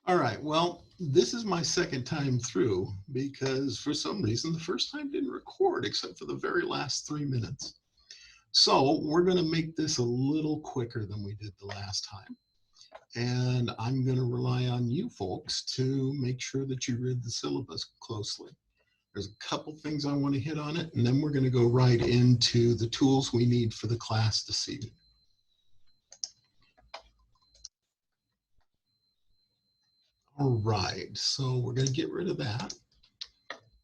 All right, well, this is my second time through because for some reason the first time didn't record except for the very last 3 minutes. So we're going to make this a little quicker than we did the last time. And I'm going to rely on you folks to make sure that you read the syllabus closely. There's a couple things I want to hit on it, and then we're going to go right into the tools we need for the class this evening. All right, so we're going to get rid of that.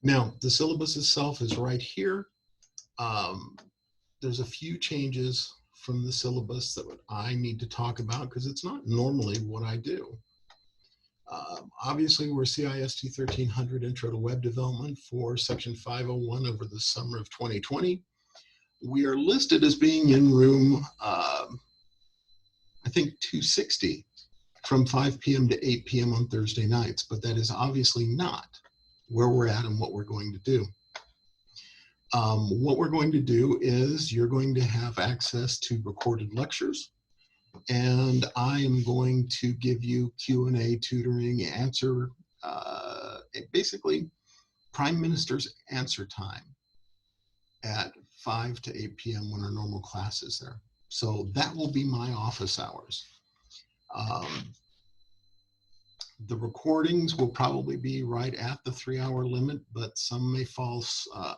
Now, the syllabus itself is right here. Um, there's a few changes from the syllabus that I need to talk about because it's not normally what I do. Obviously, we're CIST 1300 Intro to Web Development for Section 501 over the summer of 2020. We are listed as being in room, I think, 260 from 5 p.m. to 8 p.m. on Thursday nights, but that is obviously not where we're at and what we're going to do. What we're going to do is you're going to have access to recorded lectures, and I am going to give you Q&A tutoring, basically Prime Minister's answer time at 5 to 8 p.m. when our normal class is there. So that will be my office hours. The recordings will probably be right at the 3-hour limit, but some may fall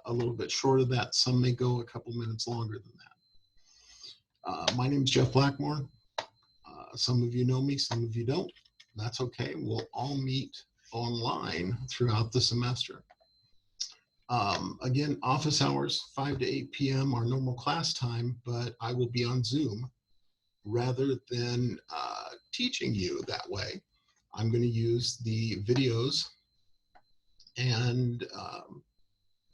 a little bit short of that. Some may go a couple minutes longer than that. My name is Jeff Blackmore. Some of you know me, some of you don't. That's okay. We'll all meet online throughout the semester. Again, office hours, 5 to 8 p.m. our normal class time, but I will be on Zoom rather than teaching you that way. I'm going to use the videos, and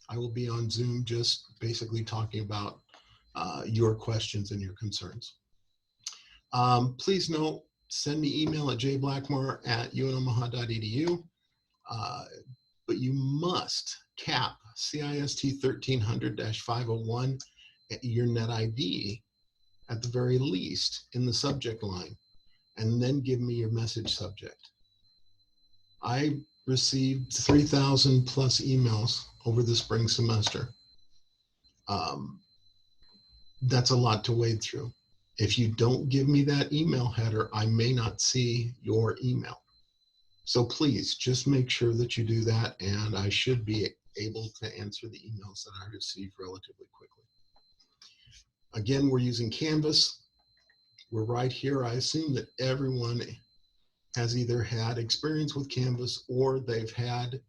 I will be on Zoom just basically talking about your questions and your concerns. Please note, send me email at jblackmore@unomaha.edu, but you must cap CIST 1300-501 at your net ID at the very least in the subject line, and then give me your message subject. I received 3,000 plus emails over the spring semester. That's a lot to wade through. If you don't give me that email header, I may not see your email. So please just make sure that you do that, and I should be able to answer the emails that I receive relatively quickly. Again, we're using Canvas. We're right here. I assume that everyone has either had experience with Canvas or they've had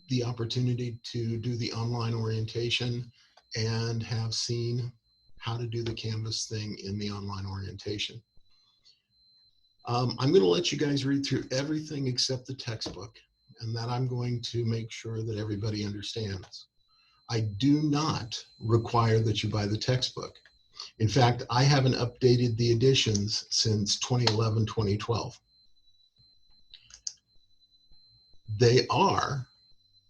the opportunity to do the online orientation and have seen how to do the Canvas thing in the online orientation. I'm going to let you guys read through everything except the textbook, and that I'm going to make sure that everybody understands. I do not require that you buy the textbook. In fact, I haven't updated the editions since 2011, 2012. They are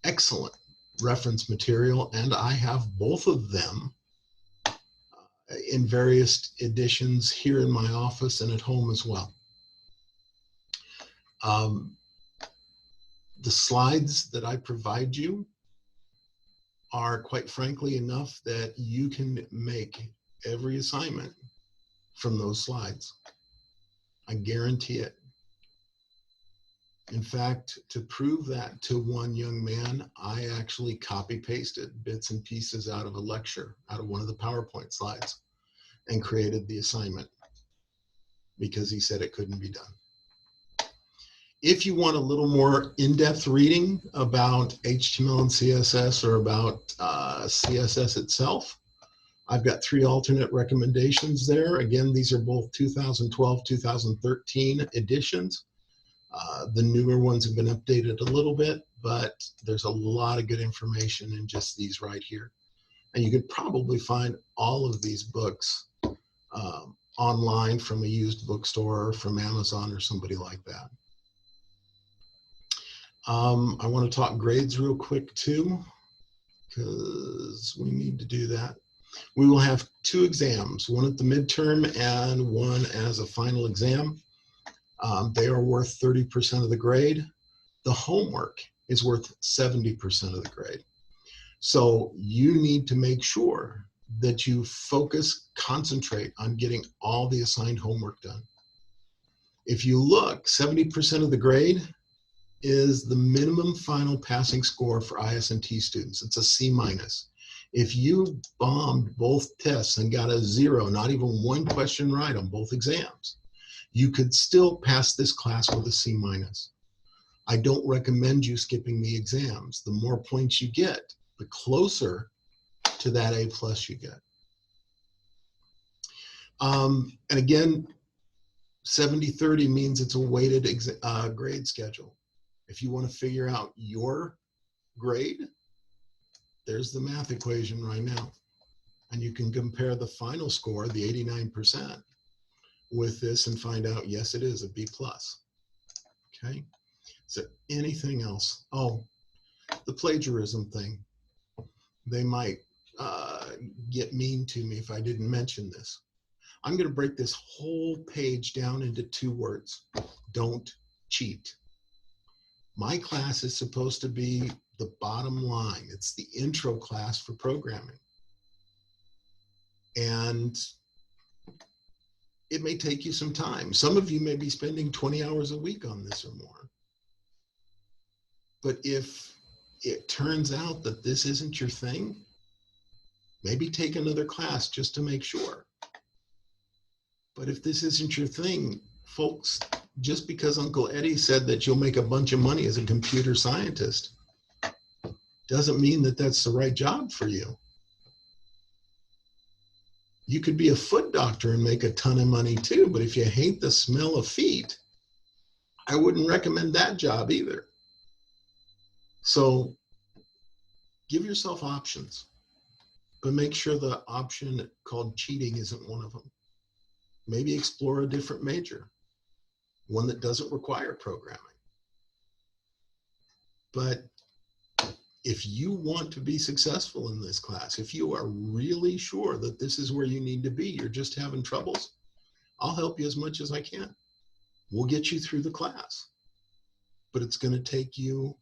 excellent reference material, and I have both of them in various editions here in my office and at home as well. The slides that I provide you are, quite frankly, enough that you can make every assignment from those slides. I guarantee it. In fact, to prove that to one young man, I actually copy-pasted bits and pieces out of a lecture, out of one of the PowerPoint slides, and created the assignment because he said it couldn't be done. If you want a little more in-depth reading about HTML and CSS, or about CSS itself, I've got 3 alternate recommendations there. Again, these are both 2012, 2013 editions. The newer ones have been updated a little bit, but there's a lot of good information in just these right here. And you could probably find all of these books online from a used bookstore, or from Amazon, or somebody like that. I want to talk grades real quick too, because we need to do that. We will have 2 exams, one at the midterm and one as a final exam. They are worth 30% of the grade. The homework is worth 70% of the grade. So you need to make sure that you concentrate on getting all the assigned homework done. If you look, 70% of the grade is the minimum final passing score for IS&T students. It's a C-. If you bombed both tests and got a 0, not even one question right on both exams, you could still pass this class with a C-. I don't recommend you skipping the exams. The more points you get, the closer to that A+ you get. And again, 70-30 means it's a weighted grade schedule. If you want to figure out your grade, there's the math equation right now. And you can compare the final score, the 89%, with this and find out, yes, it is a B+. Okay. Is there anything else? Oh, the plagiarism thing. They might get mean to me if I didn't mention this. I'm going to break this whole page down into 2 words. Don't cheat. My class is supposed to be the bottom line. It's the intro class for programming. And it may take you some time. Some of you may be spending 20 hours a week on this or more. But if it turns out that this isn't your thing, maybe take another class just to make sure. But if this isn't your thing, folks, just because Uncle Eddie said that you'll make a bunch of money as a computer scientist doesn't mean that that's the right job for you. You could be a foot doctor and make a ton of money too, but if you hate the smell of feet, I wouldn't recommend that job either. So give yourself options, but make sure the option called cheating isn't one of them. Maybe explore a different major, one that doesn't require programming. But if you want to be successful in this class, if you are really sure that this is where you need to be, you're just having troubles, I'll help you as much as I can. We'll get you through the class. But it's going to take you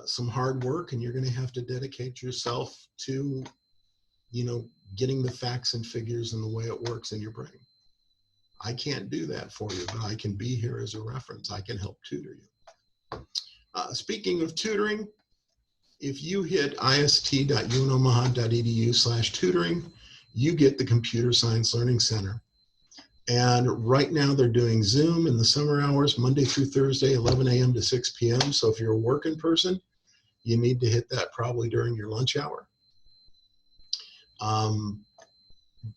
some hard work, and you're going to have to dedicate yourself to, getting the facts and figures and the way it works in your brain. I can't do that for you, but I can be here as a reference. I can help tutor you. Speaking of tutoring, if you hit ist.unomaha.edu/tutoring, you get the Computer Science Learning Center. And right now they're doing Zoom in the summer hours, Monday through Thursday, 11 a.m. to 6 p.m. So if you're a working person, you need to hit that probably during your lunch hour.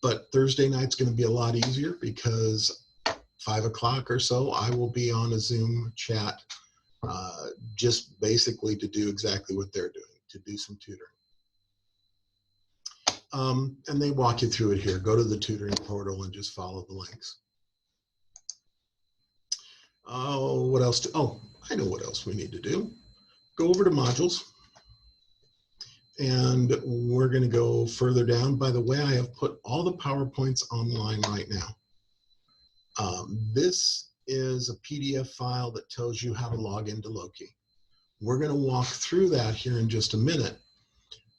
But Thursday night's going to be a lot easier because 5 o'clock or so, I will be on a Zoom chat just basically to do exactly what they're doing, to do some tutoring. And they walk you through it here. Go to the tutoring portal and just follow the links. Oh, what else? I know what else we need to do. Go over to modules. And we're going to go further down. By the way, I have put all the PowerPoints online right now. This is a PDF file that tells you how to log into Loki. We're going to walk through that here in just a minute.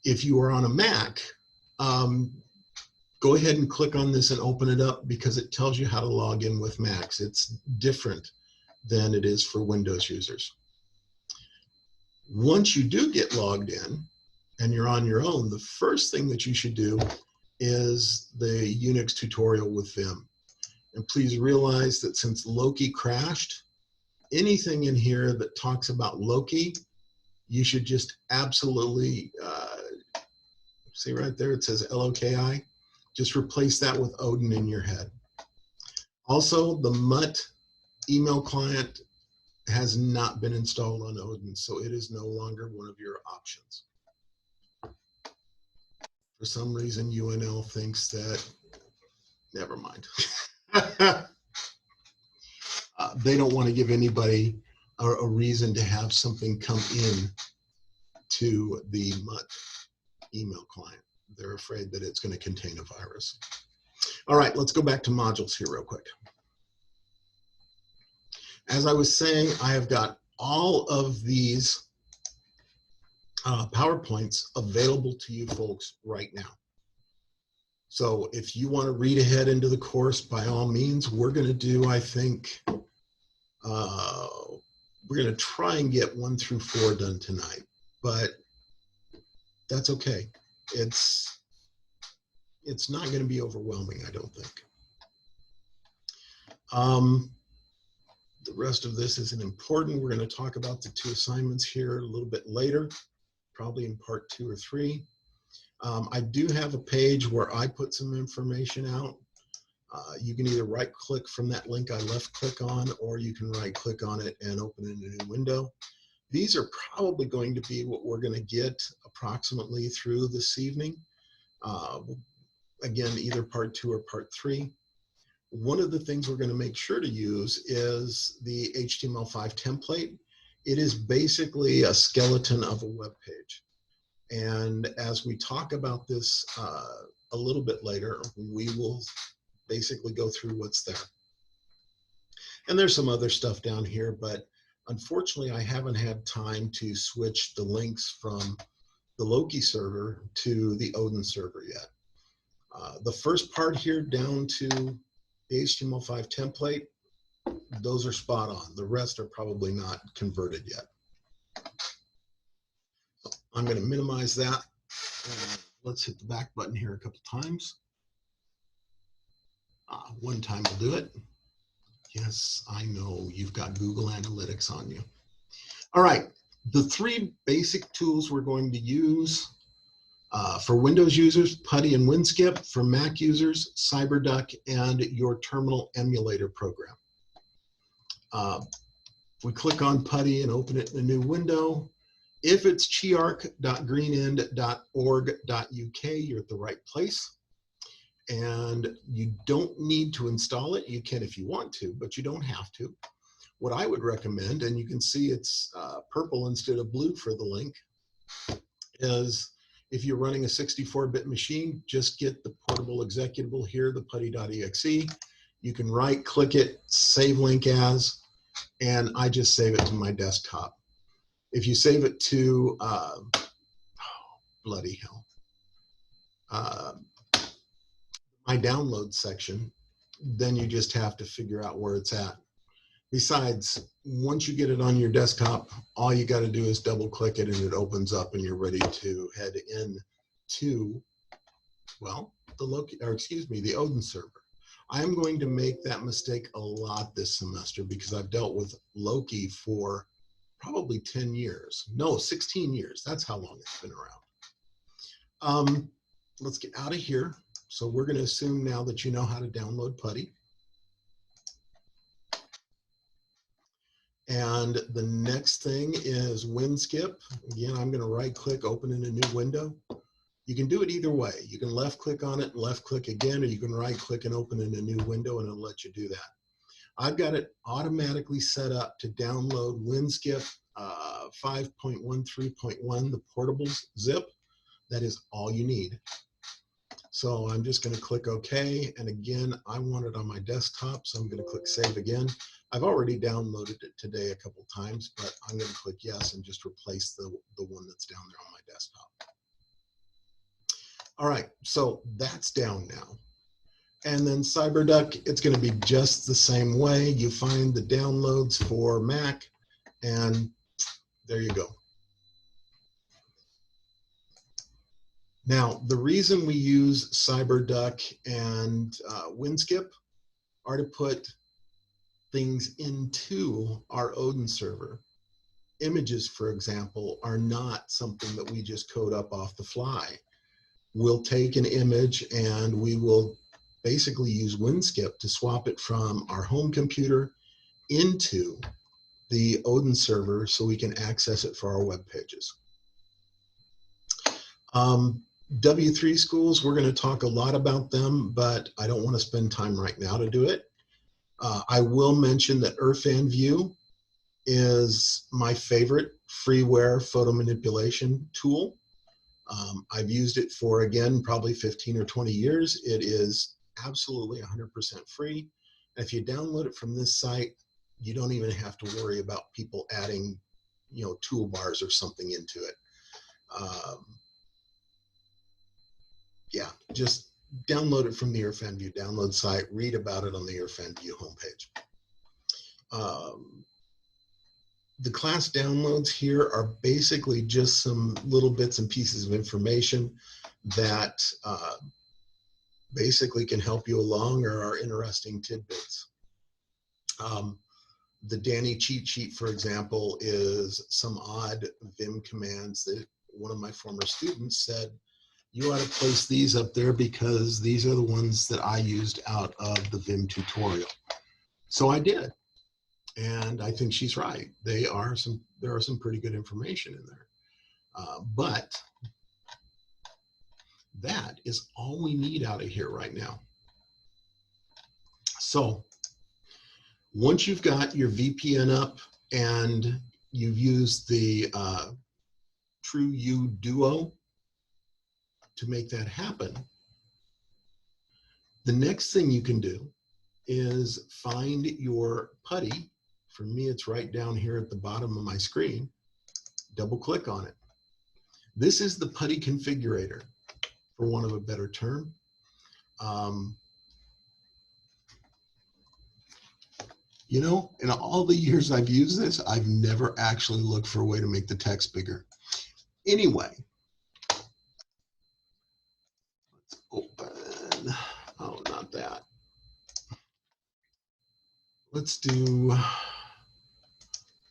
If you are on a Mac, go ahead and click on this and open it up because it tells you how to log in with Macs. It's different than it is for Windows users. Once you do get logged in and you're on your own, the first thing that you should do is the Unix tutorial with Vim. And please realize that since Loki crashed, anything in here that talks about Loki, you should just absolutely, see right there, it says LOKI. Just replace that with Odin in your head. Also, the Mutt email client has not been installed on Odin, so it is no longer one of your options. For some reason, UNL thinks that, never mind. They don't want to give anybody a reason to have something come in to the Mutt email client. They're afraid that it's going to contain a virus. All right, let's go back to modules here real quick. As I was saying, I have got all of these PowerPoints available to you folks right now. So if you want to read ahead into the course, by all means, we're going to do, I think, we're going to try and get 1 through 4 done tonight, but that's okay. It's not going to be overwhelming, I don't think. The rest of this isn't important. We're going to talk about the 2 assignments here a little bit later, probably in part 2 or 3. I do have a page where I put some information out. You can either right click from that link I left click on, or you can right click on it and open it in a new window. These are probably going to be what we're going to get approximately through this evening. Again, either part 2 or part 3. One of the things we're going to make sure to use is the HTML5 template. It is basically a skeleton of a web page. And as we talk about this a little bit later, we will basically go through what's there. And there's some other stuff down here, but unfortunately, I haven't had time to switch the links from the Loki server to the Odin server yet. The first part here down to the HTML5 template, those are spot on. The rest are probably not converted yet. So I'm going to minimize that. Let's hit the back button here a couple times. One time will do it. Yes, I know you've got Google Analytics on you. All right, the 3 basic tools we're going to use for Windows users, PuTTY and WinSkip. For Mac users, CyberDuck and your terminal emulator program. If we click on PuTTY and open it in a new window, if it's chiarc.greenend.org.uk, you're at the right place. And you don't need to install it. You can if you want to, but you don't have to. What I would recommend, and you can see it's purple instead of blue for the link, is if you're running a 64-bit machine, just get the portable executable here, the putty.exe. You can right click it, save link as, and I just save it to my desktop. If you save it to, oh, bloody hell, my download section, then you just have to figure out where it's at. Besides, once you get it on your desktop, all you got to do is double click it and it opens up and you're ready to head in to, well, the Odin server. I'm going to make that mistake a lot this semester because I've dealt with Loki for probably 10 years. No, 16 years. That's how long it's been around. Let's get out of here. So we're going to assume now that you know how to download PuTTY. And the next thing is WinSkip. Again, I'm going to right click, open in a new window. You can do it either way. You can left click on it, left click again, or you can right click and open in a new window and it'll let you do that. I've got it automatically set up to download WinSkip 5.13.1, the portable zip. That is all you need. So I'm just going to click OK. And again, I want it on my desktop, so I'm going to click Save again. I've already downloaded it today a couple times, but I'm going to click Yes and just replace the one that's down there on my desktop. All right, so that's down now. And then CyberDuck, it's going to be just the same way. You find the downloads for Mac, and there you go. Now, the reason we use CyberDuck and WinSkip are to put things into our Odin server. Images, for example, are not something that we just code up off the fly. We'll take an image and we will basically use WinSkip to swap it from our home computer into the Odin server so we can access it for our web pages. W3 schools, we're going to talk a lot about them, but I don't want to spend time right now to do it. I will mention that Irfan View is my favorite freeware photo manipulation tool. I've used it for, again, probably 15 or 20 years. It is absolutely 100% free. And if you download it from this site, You don't even have to worry about people adding, toolbars or something into it. Yeah, just download it from the IrfanView download site, read about it on the IrfanView homepage. The class downloads here are basically just some little bits and pieces of information that basically can help you along or are interesting tidbits. The Danny cheat sheet, for example, is some odd Vim commands that one of my former students said, you ought to place these up there because these are the ones that I used out of the Vim tutorial. So I did. And I think she's right. There are some pretty good information in there. But that is all we need out of here right now. So once you've got your VPN up and you've used the TrueU Duo to make that happen, the next thing you can do is find your putty. For me, it's right down here at the bottom of my screen. Double click on it. This is the putty configurator, for want of a better term. You know, in all the years I've used this, I've never actually looked for a way to make the text bigger. Anyway, let's open, oh, not that. Let's do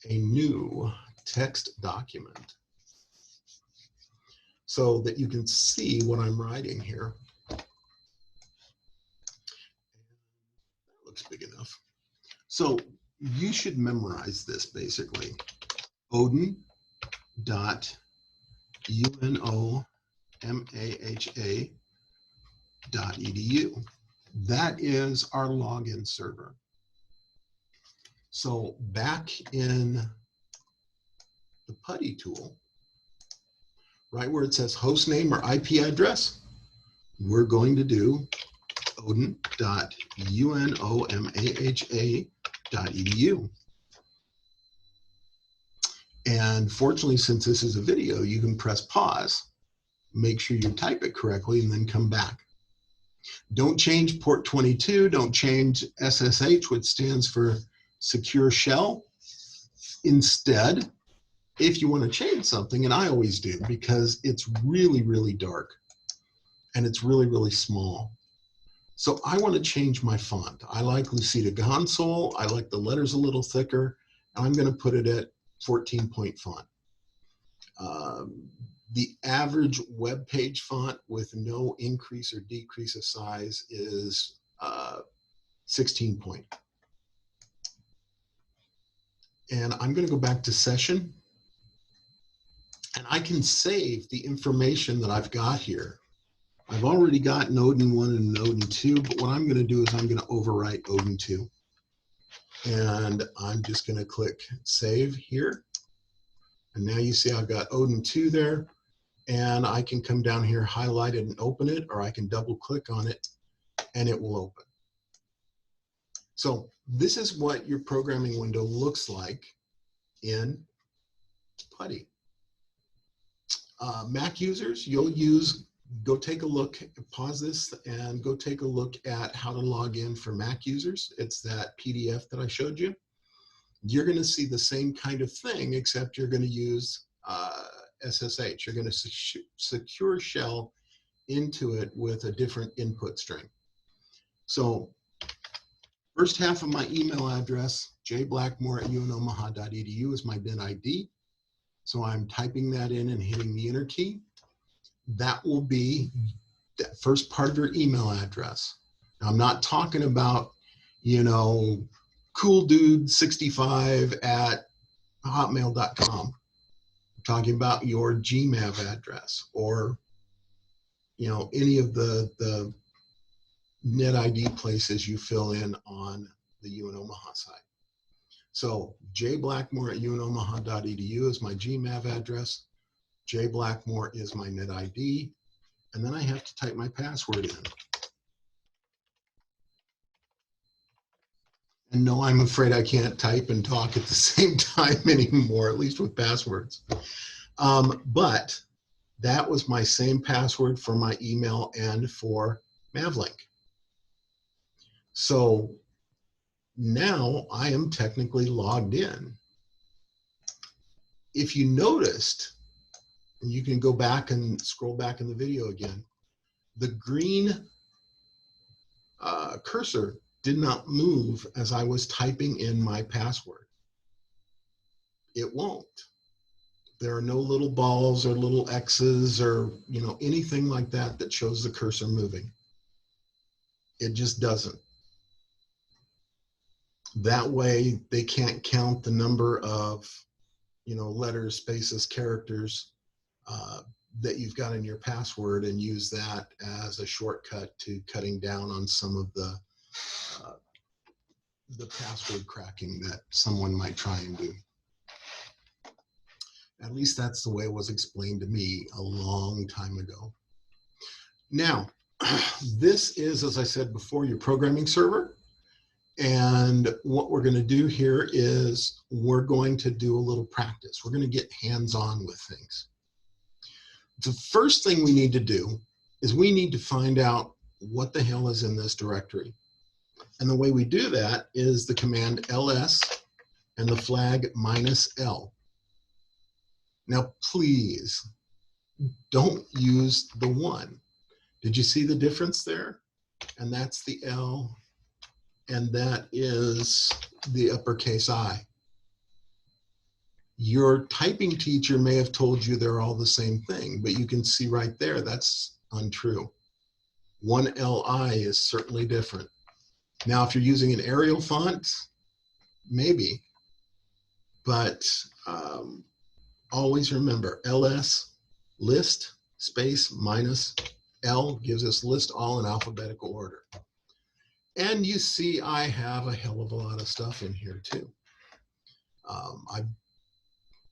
a new text document so that you can see what I'm writing here. That looks big enough. So you should memorize this basically. odin.unomaha.edu. That is our login server. So back in the putty tool, right where it says host name or IP address, we're going to do odin.unomaha.edu. And fortunately, since this is a video, you can press pause, make sure you type it correctly, and then come back. Don't change port 22, don't change SSH, which stands for Secure Shell. Instead, if you want to change something, and I always do because it's really, really dark and it's really, really small. So I want to change my font. I like Lucida Console. I like the letters a little thicker. I'm going to put it at 14-point font. The average web page font with no increase or decrease of size is 16-point. And I'm going to go back to session. And I can save the information that I've got here. I've already got Odin1 and Odin2, but what I'm going to do is I'm going to overwrite Odin2. And I'm just going to click save here. And now you see I've got Odin2 there. And I can come down here, highlight it and open it, or I can double click on it and it will open. So this is what your programming window looks like in Putty. Mac users, go take a look, pause this and go take a look at how to log in for Mac users. It's that PDF that I showed you. You're going to see the same kind of thing, except you're going to use SSH. You're going to secure shell into it with a different input string. So first half of my email address, jblackmore@unomaha.edu, is my bin ID. So I'm typing that in and hitting the enter key. That will be that first part of your email address. Now, I'm not talking about, cooldude65@hotmail.com. I'm talking about your Gmail address or, any of the net ID places you fill in on the UNOmaha site. So jblackmore@unomaha.edu is my Gmail address. jblackmore is my net ID. And then I have to type my password in. And no, I'm afraid I can't type and talk at the same time anymore, at least with passwords. But that was my same password for my email and for Mavlink. So now I am technically logged in. If you noticed, and you can go back and scroll back in the video again, the green cursor did not move as I was typing in my password. It won't. There are no little balls or little X's or anything like that that shows the cursor moving. It just doesn't. That way they can't count the number of letters, spaces, characters that you've got in your password and use that as a shortcut to cutting down on some of the password cracking that someone might try and do. At least that's the way it was explained to me a long time ago. Now, this is, as I said before, your programming server. And what we're going to do here is we're going to do a little practice. We're going to get hands-on with things. The first thing we need to do is we need to find out what the hell is in this directory. And the way we do that is the command ls and the flag -L. Now, please don't use the 1. Did you see the difference there? And that's the L, and that is the uppercase I. Your typing teacher may have told you they're all the same thing, but you can see right there that's untrue. One LI is certainly different. Now, if you're using an Arial font, maybe, but always remember ls list space -L gives us list all in alphabetical order. And you see I have a hell of a lot of stuff in here too. I'm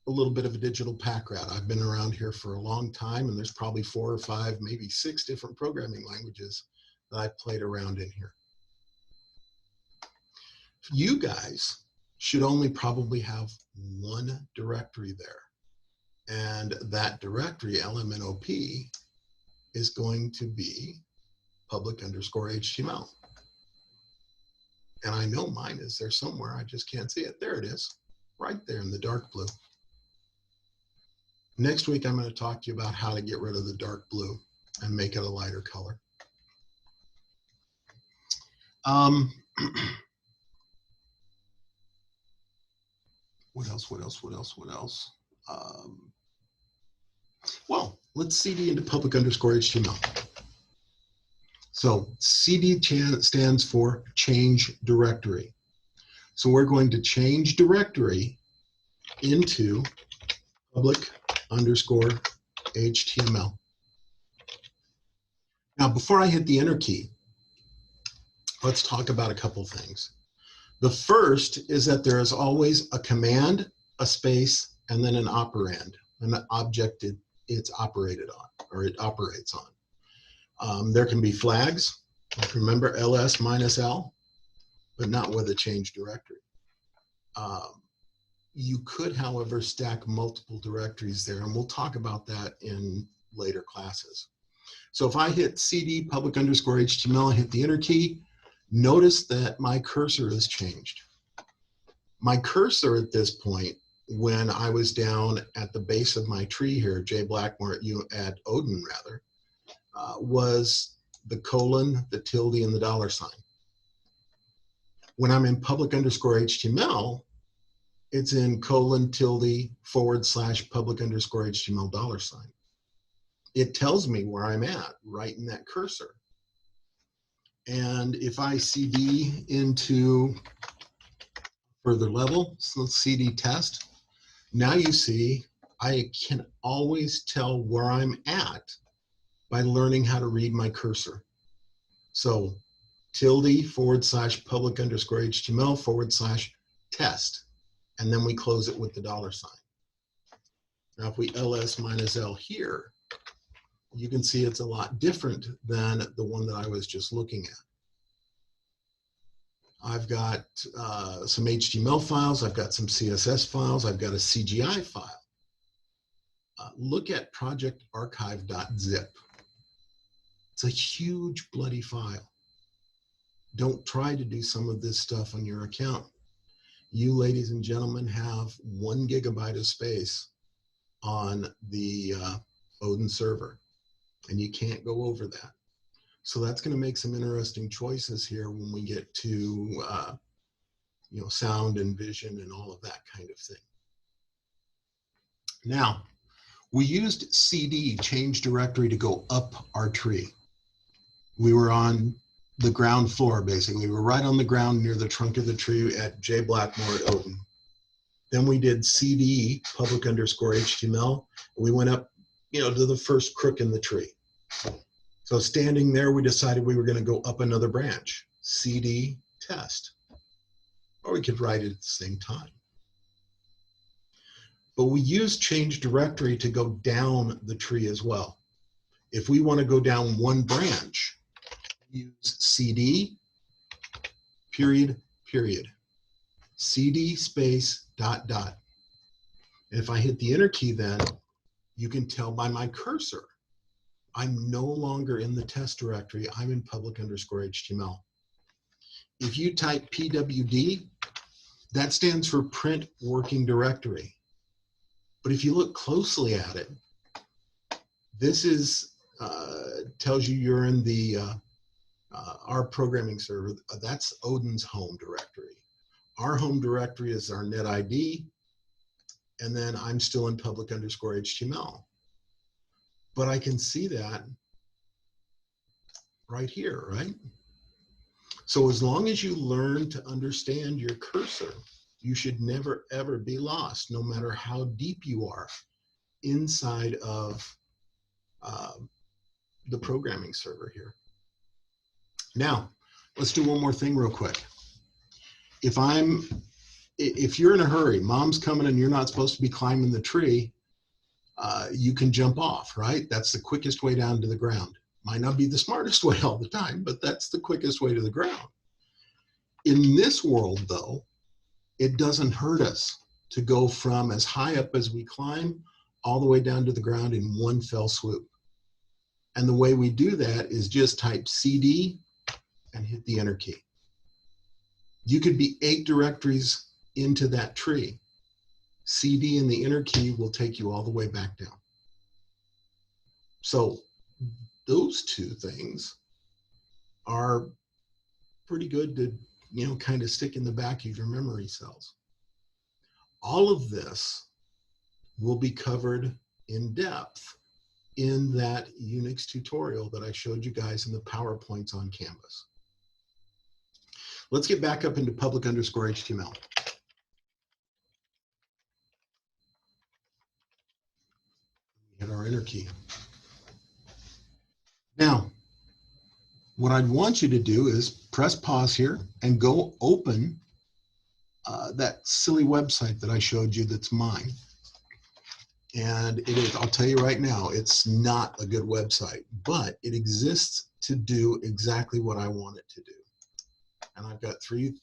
a little bit of a digital pack rat. I've been around here for a long time, and there's probably 4 or 5, maybe 6 different programming languages that I've played around in here. You guys should only probably have one directory there. And that directory, LMNOP, is going to be public_HTML. And I know mine is there somewhere. I just can't see it. There it is, right there in the dark blue. Next week, I'm going to talk to you about how to get rid of the dark blue and make it a lighter color. What else? Well, let's CD into public_HTML. So CD stands for change directory. So we're going to change directory into public_HTML. Now, before I hit the enter key, let's talk about a couple things. The first is that there is always a command, a space, and then an operand, an object it's operated on, or it operates on. There can be flags, like remember ls -L, but not with a change directory. You could, however, stack multiple directories there, and we'll talk about that in later classes. So if I hit CD public_HTML and hit the enter key, notice that my cursor has changed. My cursor at this point, when I was down at the base of my tree here, J. Blackmore at Odin rather, was the colon, the tilde, and the $sign. When I'm in public_HTML, it's in colon, tilde, / public_HTML $sign. It tells me where I'm at right in that cursor. And if I CD into further level, so let's CD test. Now you see I can always tell where I'm at by learning how to read my cursor. So tilde / public_HTML / test, and then we close it with the $sign. Now if we ls -L here, you can see it's a lot different than the one that I was just looking at. I've got some HTML files. I've got some CSS files. I've got a CGI file. Look at projectarchive.zip. It's a huge bloody file. Don't try to do some of this stuff on your account. You, ladies and gentlemen, have 1 gigabyte of space on the Odin server, and you can't go over that. So that's going to make some interesting choices here when we get to you know, sound and vision and all of that kind of thing. Now, we used CD, change directory, to go up our tree. We were on the ground floor, basically. We were right on the ground near the trunk of the tree at J. Blackmore at Odin. Then we did CD, public_HTML. We went up, you know, to the first crook in the tree. So standing there, we decided we were going to go up another branch, CD test. Or we could write it at the same time. But we use change directory to go down the tree as well. If we want to go down one branch, use CD, period, period. CD space, dot, dot. And if I hit the enter key, then you can tell by my cursor, I'm no longer in the test directory. I'm in public_HTML. If you type PWD, that stands for print working directory. But if you look closely at it, this is tells you you're in the our programming server. That's Odin's home directory. Our home directory is our net ID, and then I'm still in public_HTML. But I can see that right here, right? So as long as you learn to understand your cursor, you should never, ever be lost, no matter how deep you are inside of the programming server here. Now, let's do one more thing real quick. If you're in a hurry, mom's coming and you're not supposed to be climbing the tree, you can jump off, right? That's the quickest way down to the ground. Might not be the smartest way all the time, but that's the quickest way to the ground. In this world, though, it doesn't hurt us to go from as high up as we climb all the way down to the ground in one fell swoop. And the way we do that is just type CD and hit the enter key. You could be 8 directories into that tree. CD and the enter key will take you all the way back down. So those two things are pretty good to, you know, kind of stick in the back of your memory cells. All of this will be covered in depth in that Unix tutorial that I showed you guys in the PowerPoints on Canvas. Let's get back up into public_HTML. Hit our enter key. Now, what I'd want you to do is press pause here and go open that silly website that I showed you that's mine. And it is, I'll tell you right now, it's not a good website, but it exists to do exactly what I want it to do. And I've got 3,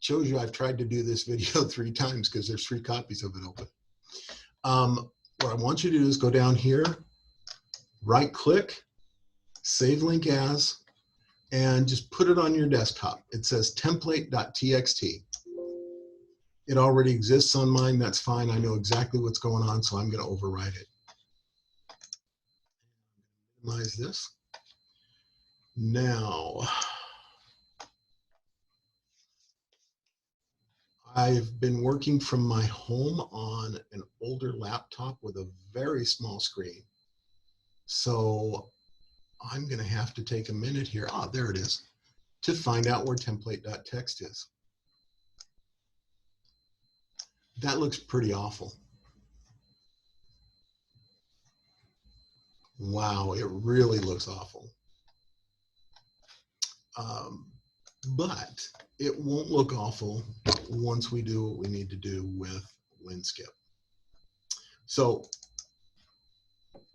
shows you I've tried to do this video 3 times because there's 3 copies of it open. What I want you to do is go down here, right click, save link as, and just put it on your desktop. It says template.txt. It already exists on mine, that's fine. I know exactly what's going on, so I'm going to override it. Minimize this. Now, I've been working from my home on an older laptop with a very small screen. So I'm going to have to take a minute here. Ah, there it is, to find out where template.txt is. That looks pretty awful. Wow, it really looks awful. But it won't look awful once we do what we need to do with WinSkip. So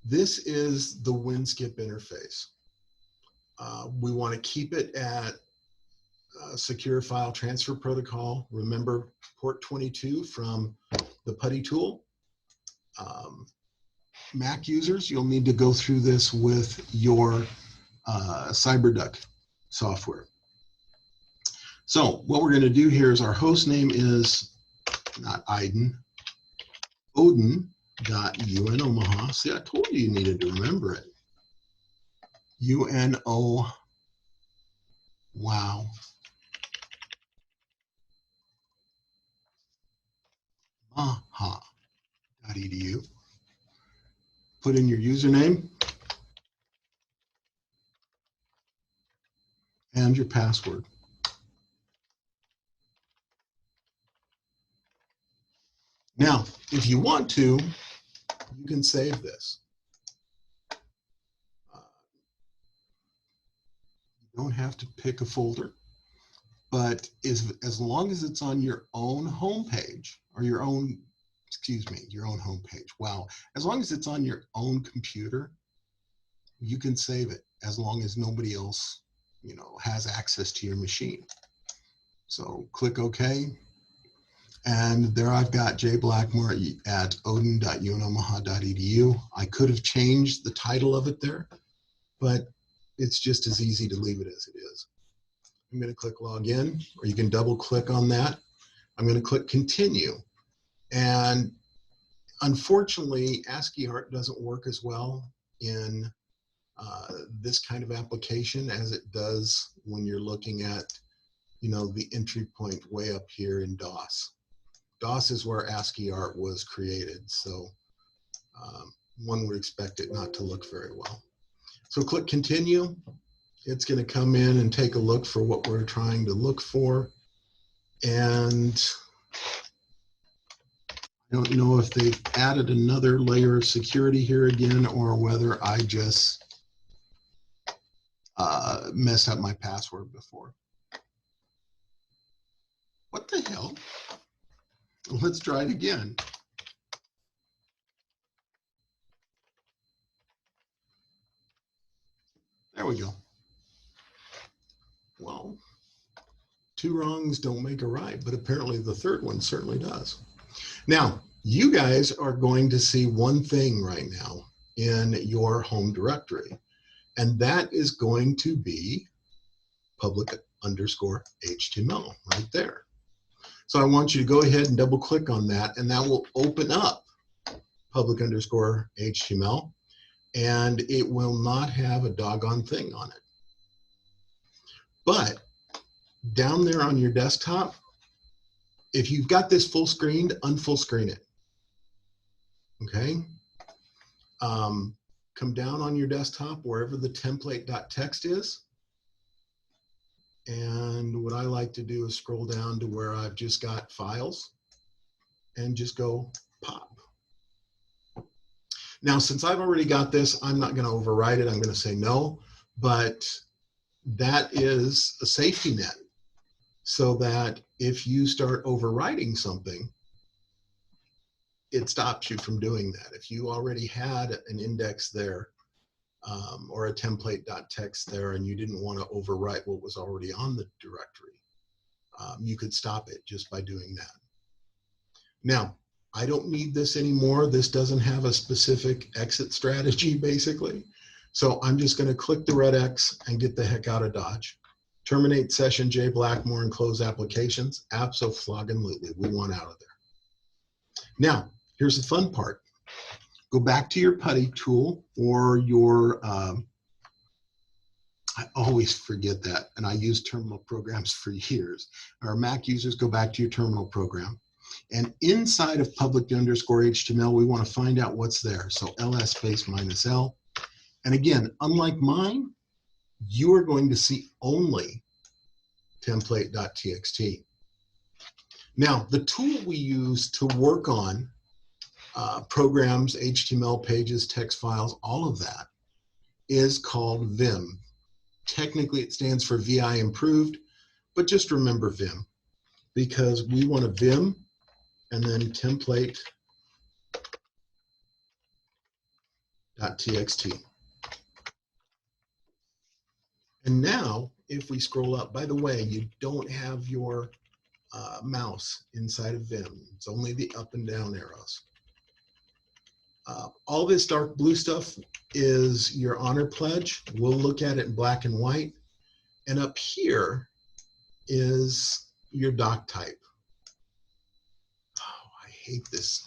this is the WinSkip interface. We want to keep it at secure file transfer protocol. Remember port 22 from the PuTTY tool. Mac users, you'll need to go through this with your CyberDuck software. So what we're going to do here is our host name is not Iden, Odin.unomaha. See, I told you needed to remember it. UNO, wow. Maha.edu. Put in your username and your password. Now, if you want to, you can save this. You don't have to pick a folder, but as long as it's on your own homepage or your own, your own homepage. Wow. As long as it's on your own computer, you can save it as long as nobody else, has access to your machine. So click OK. And there I've got Jay Blackmore at odin.unomaha.edu. I could have changed the title of it there, but it's just as easy to leave it as it is. I'm going to click log in, or you can double click on that. I'm going to click continue. And unfortunately, ASCII art doesn't work as well in this kind of application as it does when you're looking at, the entry point way up here in DOS. DOS is where ASCII art was created, so one would expect it not to look very well. So click continue. It's going to come in and take a look for what we're trying to look for. And I don't know if they've added another layer of security here again, or whether I just messed up my password before. What the hell? Let's try it again. There we go. Well, two wrongs don't make a right, but apparently the third one certainly does. Now, you guys are going to see one thing right now in your home directory, and that is going to be public_HTML right there. So I want you to go ahead and double click on that, and that will open up public_HTML, and it will not have a doggone thing on it. But down there on your desktop, if you've got this full screened, unfull screen it. Okay? Come down on your desktop wherever the template.txt is. And what I like to do is scroll down to where I've just got files and just go pop. Now, since I've already got this, I'm not going to overwrite it. I'm going to say no, but that is a safety net so that if you start overwriting something, it stops you from doing that. If you already had an index there or a template.txt there and you didn't want to overwrite what was already on the directory, you could stop it just by doing that. Now, I don't need this anymore. This doesn't have a specific exit strategy, basically. So I'm just going to click the red X and get the heck out of Dodge. Terminate session J Blackmore and close applications. Abso-flogging-lutely. We want out of there. Now, here's the fun part. Go back to your PuTTY tool or your, I always forget that, and I use terminal programs for years. Our Mac users, go back to your terminal program. And inside of public_HTML, we want to find out what's there. So ls space -l. And again, unlike mine, you are going to see only template.txt. Now, the tool we use to work on programs, HTML pages, text files, all of that is called Vim. Technically, it stands for VI Improved, but just remember Vim because we want a Vim and then template.txt. And now, if we scroll up, by the way, you don't have your mouse inside of Vim. It's only the up and down arrows. All this dark blue stuff is your honor pledge. We'll look at it in black and white. And up here is your doc type. Oh, I hate this.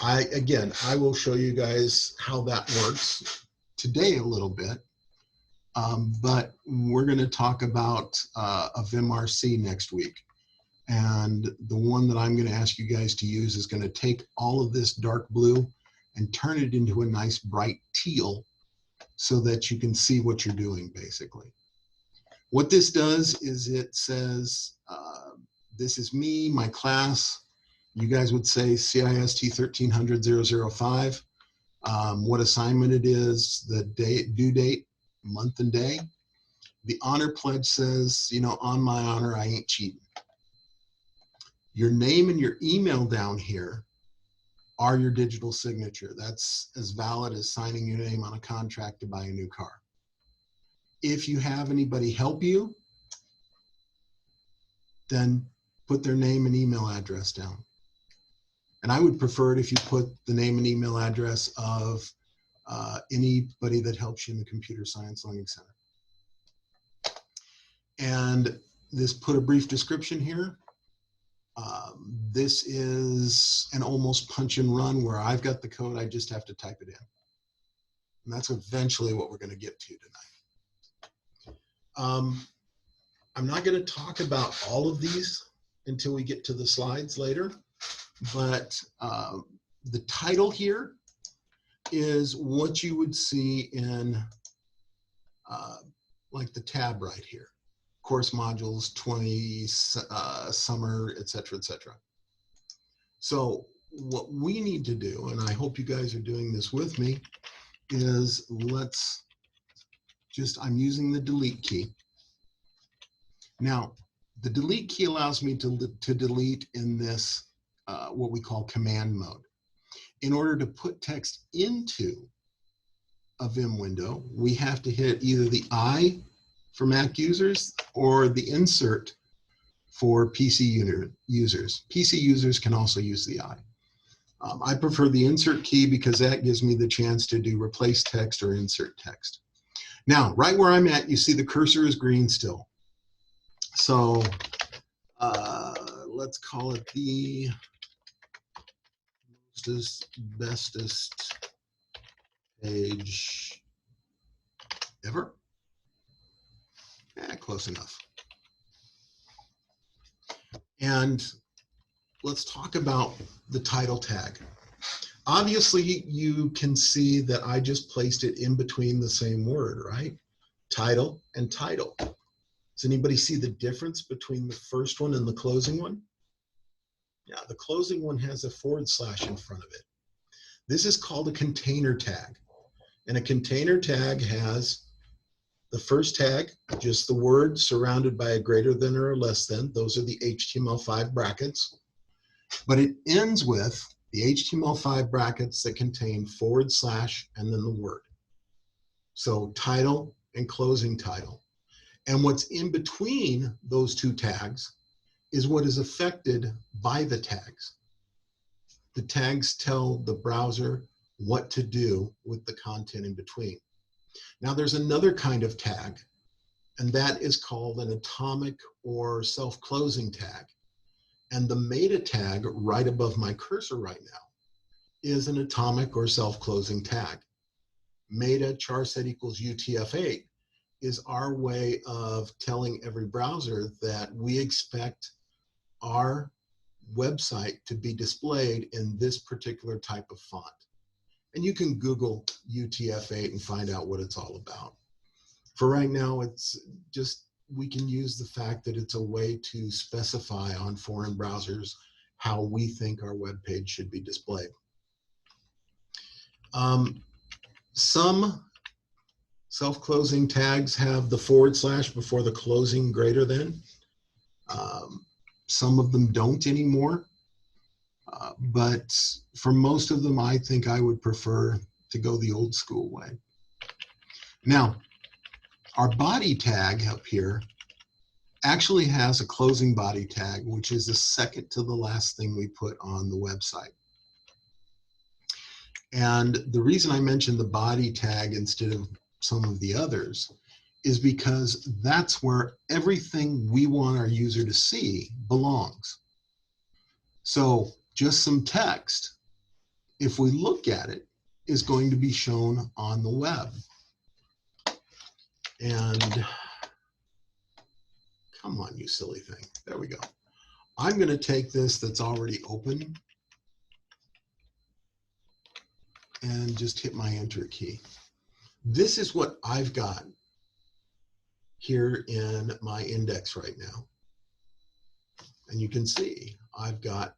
Again, I will show you guys how that works today a little bit. But we're going to talk about a VimRC next week. And the one that I'm going to ask you guys to use is going to take all of this dark blue and turn it into a nice bright teal so that you can see what you're doing, basically. What this does is it says, this is me, my class. You guys would say CIST 1300-005, what assignment it is, the date, due date, month and day. The honor pledge says, you know, on my honor, I ain't cheating. Your name and your email down here are your digital signature. That's as valid as signing your name on a contract to buy a new car. If you have anybody help you, then put their name and email address down. And I would prefer it if you put the name and email address of anybody that helps you in the Computer Science Learning Center. And this put a brief description here. This is an almost punch and run where I've got the code, I just have to type it in. And that's eventually what we're going to get to tonight. I'm not going to talk about all of these until we get to the slides later, but the title here is what you would see in like the tab right here. Course modules 20, summer, etc., etc. So what we need to do, and I hope you guys are doing this with me, is let's just, I'm using the delete key. Now, the delete key allows me to delete in this, what we call command mode. In order to put text into a Vim window, we have to hit either the I for Mac users or the insert for PC users. PC users can also use the I. I prefer the insert key because that gives me the chance to do replace text or insert text. Now, right where I'm at, you see the cursor is green still. So let's call it the bestest page ever. Close enough. And let's talk about the title tag. Obviously, you can see that I just placed it in between the same word, right? Title and title. Does anybody see the difference between the first one and the closing one? Yeah, the closing one has a / in front of it. This is called a container tag. And a container tag has the first tag, just the word surrounded by a greater than or a less than. Those are the HTML5 brackets. But it ends with the HTML5 brackets that contain / and then the word. So title and closing title. And what's in between those two tags is what is affected by the tags. The tags tell the browser what to do with the content in between. Now there's another kind of tag, and that is called an atomic or self-closing tag. And the meta tag right above my cursor right now is an atomic or self-closing tag. Meta char set equals UTF-8 is our way of telling every browser that we expect our website to be displayed in this particular type of font. And you can Google UTF-8 and find out what it's all about. For right now, it's just, we can use the fact that it's a way to specify on foreign browsers how we think our web page should be displayed. Some self-closing tags have the / before the closing greater than. Some of them don't anymore. But for most of them, I think I would prefer to go the old school way. Now, Our body tag up here actually has a closing body tag, which is the second to the last thing we put on the website. And the reason I mentioned the body tag instead of some of the others is because that's where everything we want our user to see belongs. So just some text, if we look at it, is going to be shown on the web. And come on, you silly thing. There we go. I'm going to take this that's already open and just hit my enter key. This is what I've got here in my index right now. And you can see I've got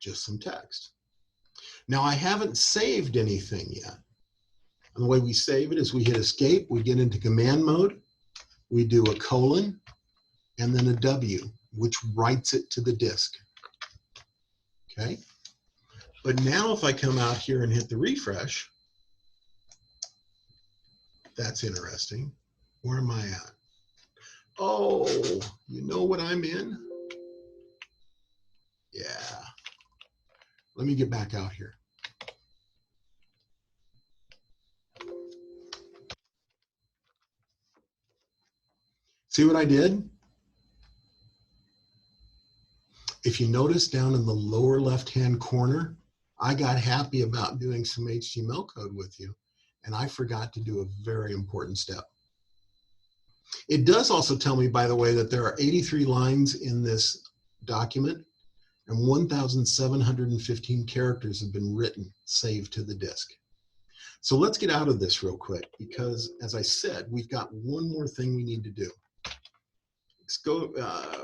just some text. Now I haven't saved anything yet. And the way we save it is we hit escape, we get into command mode, we do a colon, and then a W, which writes it to the disk. Okay? But now if I come out here and hit the refresh, that's interesting. Where am I at? Oh, you know what I'm in? Yeah. Let me get back out here. See what I did? If you notice down in the lower left-hand corner, I got happy about doing some HTML code with you, and I forgot to do a very important step. It does also tell me, by the way, that there are 83 lines in this document, and 1,715 characters have been written, saved to the disk. So let's get out of this real quick, because as I said, we've got one more thing we need to do. Let's go,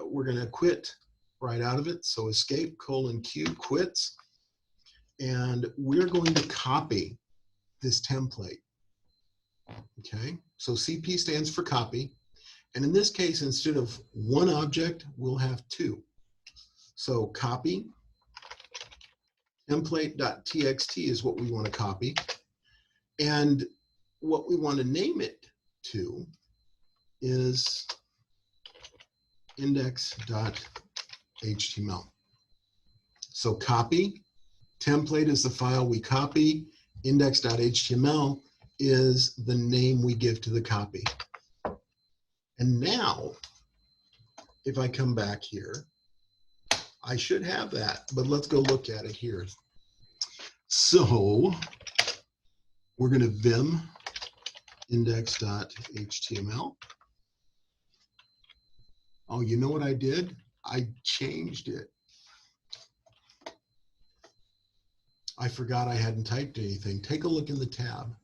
we're gonna quit right out of it. So escape, colon, Q, quits. And we're going to copy this template, okay? So CP stands for copy. And in this case, instead of one object, we'll have two. So copy, template.txt is what we want to copy. And what we want to name it to is index.html. So copy, template is the file we copy, index.html is the name we give to the copy. And now, if I come back here, I should have that, but let's go look at it here. So we're going to vim index.html. Oh, you know what I did? I changed it. I forgot I hadn't typed anything. Take a look in the tab.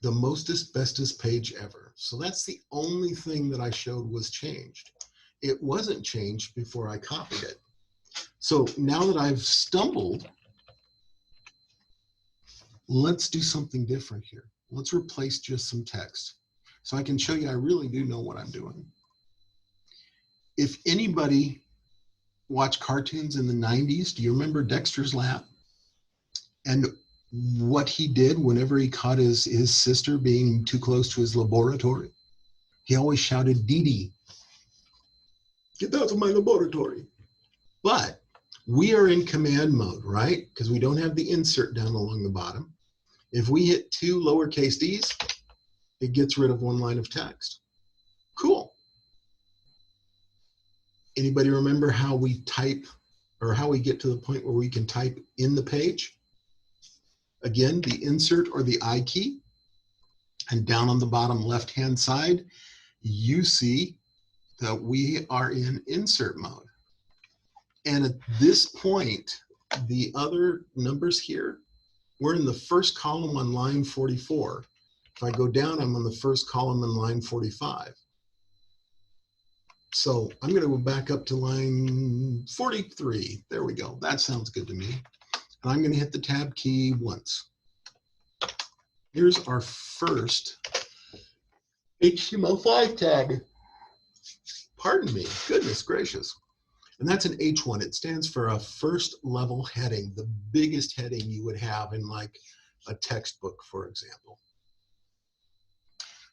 The mostest bestest page ever. So that's the only thing that I showed was changed. It wasn't changed before I copied it. So now that I've stumbled, let's do something different here. Let's replace just some text. So I can show you I really do know what I'm doing. If anybody watched cartoons in the 90s, do you remember Dexter's Lab? And what he did whenever he caught his sister being too close to his laboratory? He always shouted, "Dee Dee, get out of my laboratory." But we are in command mode, right? Because we don't have the insert down along the bottom. If we hit 2 lowercase d's, it gets rid of 1 line of text. Cool. Anybody remember how we type, or how we get to the point where we can type in the page? Again, the insert or the I key. And down on the bottom left-hand side, you see that we are in insert mode. And at this point, the other numbers here, we're in the first column on line 44. If I go down, I'm on the first column in line 45. So I'm going to go back up to line 43. There we go. That sounds good to me. And I'm going to hit the tab key once. Here's our first HTML5 tag. Pardon me, goodness gracious. And that's an H1. It stands for a first level heading, the biggest heading you would have in like a textbook, for example.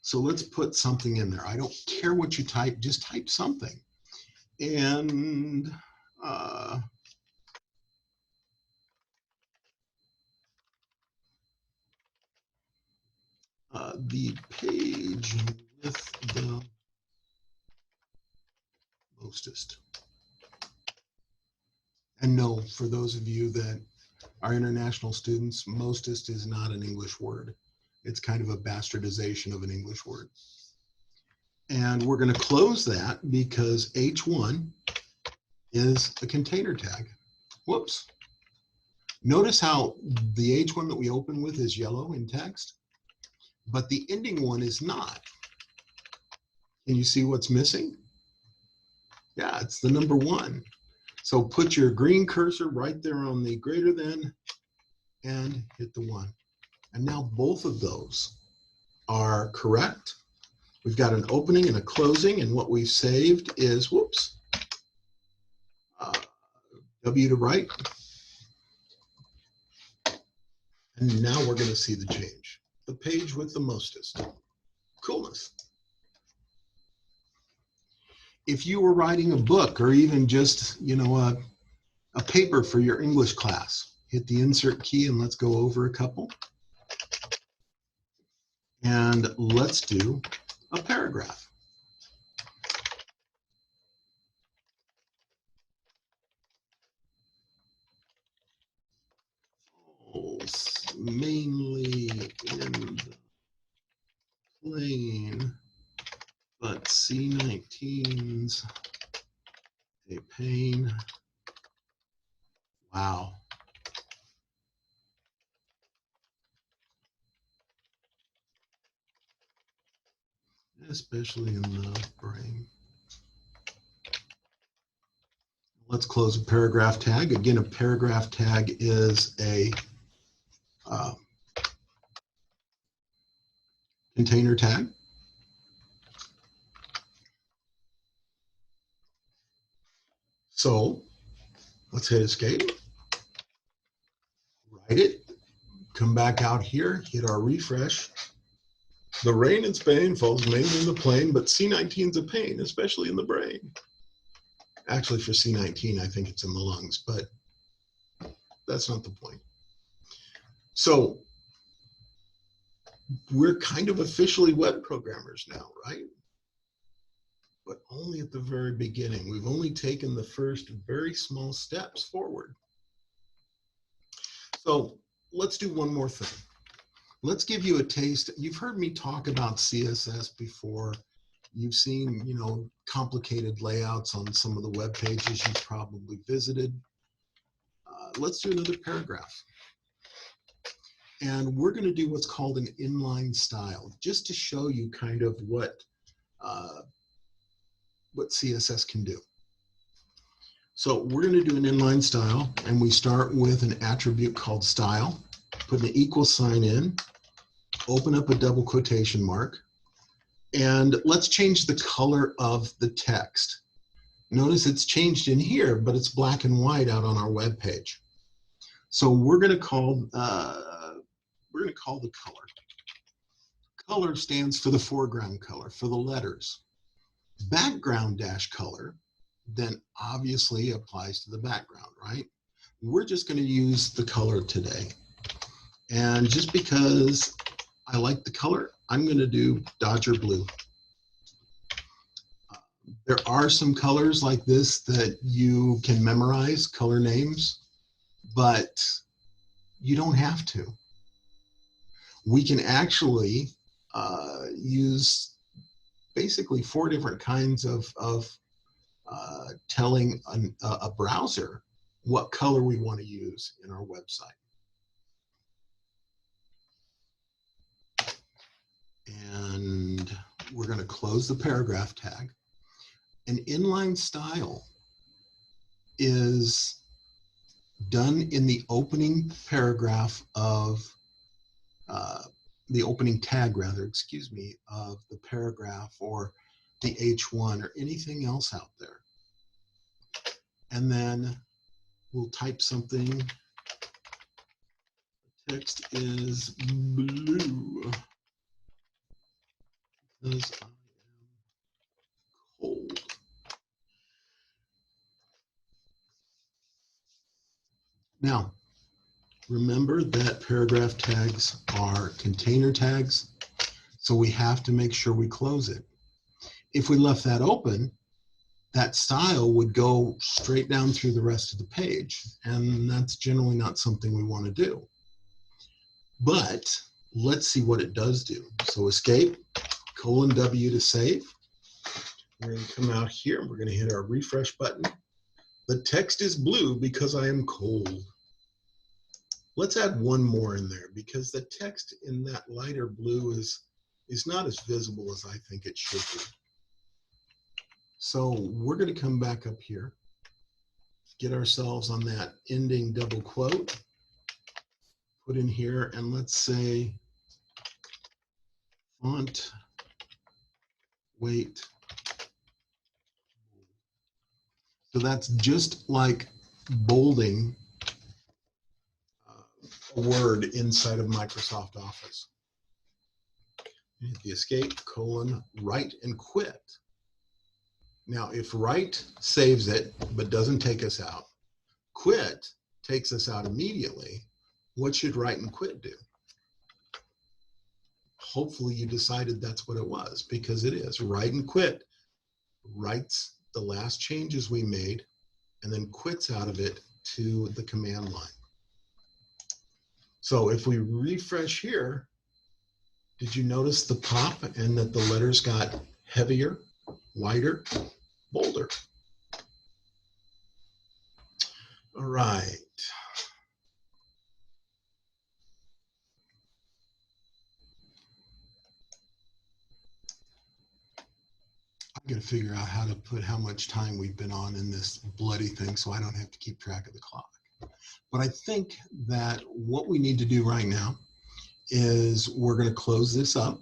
So let's put something in there. I don't care what you type, just type something. And the page with the mostest. And no, for those of you that are international students, mostest is not an English word. It's kind of a bastardization of an English word. And we're going to close that because H1 is a container tag. Whoops. Notice how the H1 that we open with is yellow in text, but the ending one is not. Can you see what's missing? Yeah, it's the number 1. So put your green cursor right there on the greater than and hit the 1. And now both of those are correct. We've got an opening and a closing, and what we've saved is, whoops, W to right. And now we're going to see the change. The page with the mostest. Coolness. If you were writing a book or even just, a paper for your English class, hit the insert key and let's go over a couple. And let's do a paragraph. Mainly in the plain, but C19's a pain. Wow. Especially in the brain. Let's close a paragraph tag. Again, a paragraph tag is a container tag. So let's hit escape, write it, come back out here, hit our refresh. The rain in Spain falls mainly in the plain, but C19 is a pain, especially in the brain. Actually, for C19, I think it's in the lungs, but that's not the point. So we're kind of officially web programmers now, right? But only at the very beginning. We've only taken the first very small steps forward. So let's do one more thing. Let's give you a taste. You've heard me talk about CSS before. You've seen, complicated layouts on some of the web pages you've probably visited. Let's do another paragraph. And we're going to do what's called an inline style, just to show you kind of what CSS can do. So we're going to do an inline style, and we start with an attribute called style. Put an equal sign in, open up a double quotation mark, and let's change the color of the text. Notice it's changed in here, but it's black and white out on our web page. So we're going to call the color. Color stands for the foreground color for the letters. Background dash color then obviously applies to the background, right? We're just going to use the color today. And just because I like the color, I'm going to do Dodger blue. There are some colors like this that you can memorize, color names, but you don't have to. We can actually use basically 4 different kinds of telling a browser what color we want to use in our website. And we're going to close the paragraph tag. An inline style is done in the opening paragraph of the opening tag, rather, excuse me, of the paragraph or the H1 or anything else out there. And then we'll type something. Text is blue. because I am cold. Now, remember that paragraph tags are container tags, so we have to make sure we close it. If we left that open, that style would go straight down through the rest of the page, and that's generally not something we want to do. But let's see what it does do. So escape, :W to save. We're going to come out here and we're going to hit our refresh button. The text is blue because I am cold. Let's add one more in there because the text in that lighter blue is not as visible as I think it should be. So we're going to come back up here, get ourselves on that ending double quote, put in here, and let's say font weight. So that's just like bolding a word inside of Microsoft Office. Hit the escape, : write and quit. Now, if write saves it but doesn't take us out, quit takes us out immediately, what should write and quit do? Hopefully you decided that's what it was, because it is. Write and quit writes the last changes we made and then quits out of it to the command line. So if we refresh here, did you notice the pop and that the letters got heavier, wider, bolder? All right. I'm going to figure out how to put how much time we've been on in this bloody thing so I don't have to keep track of the clock. But I think that what we need to do right now is we're going to close this up,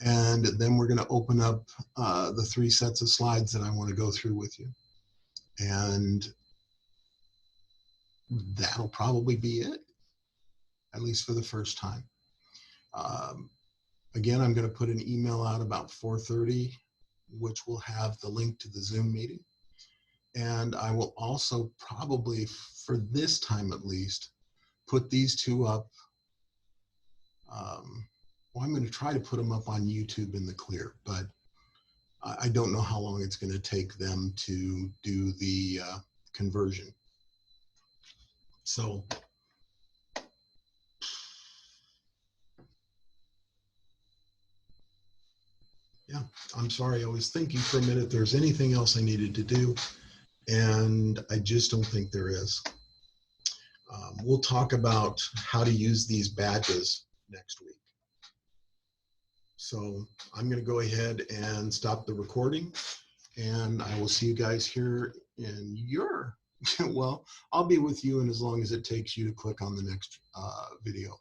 and then we're going to open up the 3 sets of slides that I want to go through with you. And that'll probably be it, at least for the first time. Again, I'm going to put an email out about 4:30, which will have the link to the Zoom meeting. And I will also probably, for this time at least, put these 2 up. Well, I'm going to try to put them up on YouTube in the clear, but I don't know how long it's going to take them to do the conversion. So yeah, I'm sorry. I was thinking for a minute if there's anything else I needed to do, and I just don't think there is. We'll talk about how to use these badges next week. So I'm going to go ahead and stop the recording, and I will see you guys here in your, well, I'll be with you, and as long as it takes you to click on the next video.